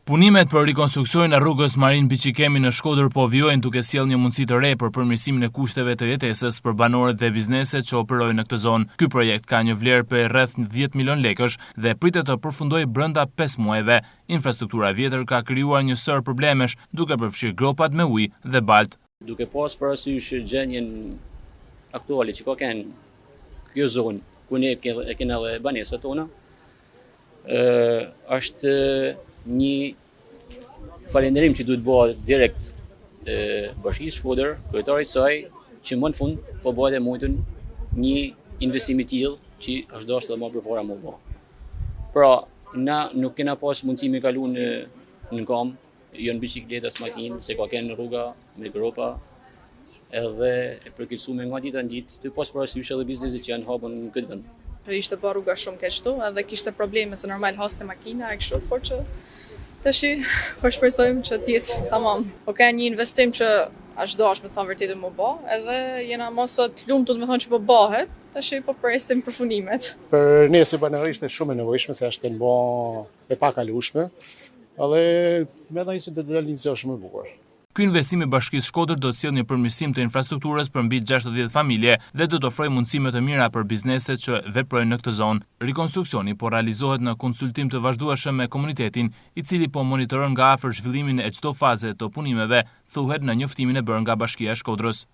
Punimet për rikonstruksionin e rrugës Marin Biçikemi në Shkodër po vijojnë duke sjellë një mundësi të re për përmirësimin e kushteve të jetesës për banorët dhe bizneset që operojnë në këtë zonë. Ky projekt ka një vlerë për rreth 10 milion lekësh dhe pritet të përfundojë brenda 5 muajve. Infrastruktura e vjetër ka krijuar një sër problemesh, duke përfshirë gropat me ujë dhe baltë. Duke pas parasysh gjendjen aktuale që ka kënë kjo zonë, ku ne e kena edhe banesat tona, është një falënderim që duhet bëhet direkt Bashkisë Shkodër, kryetarit saj, që më në fund po bëhet e mujtën një investim i tillë që është dashur edhe më përpara më bë. Pra, na nuk kena pas mundësi me kalu në kam, jo në biçikleta as makinë, se ka kënë rruga me gropa, edhe e përkeqësuar nga dita në ditë, të pas parasysh edhe bizneset që janë hapur në këtë vend. Ishte bërë rruga shumë keq këtu, edhe kishte probleme se normal haste makina e kështu, por që tash po shpresojmë që të jetë tamam. Po ka një investim që është dashur me thënë vërtetë më bë, edhe jena mos sot lumtur me thënë që po bëhet, tash po presim përfundimet. Për ne si banorishtë është shumë e nevojshme se është të bë e pakalueshme, edhe mendoj se do të dalë një zë shumë e bukur. Ky investim i Bashkisë Shkodër do të sjellë një përmirësim të infrastrukturës për mbi 60 familje dhe do të ofrojë mundësi më të mira për bizneset që veprojnë në këtë zonë. Rikonstruksioni po realizohet në konsultim të vazhdueshëm me komunitetin, i cili po monitoron nga afër zhvillimin e çdo faze të punimeve, thuhet në njoftimin e bërë nga Bashkia e Shkodrës.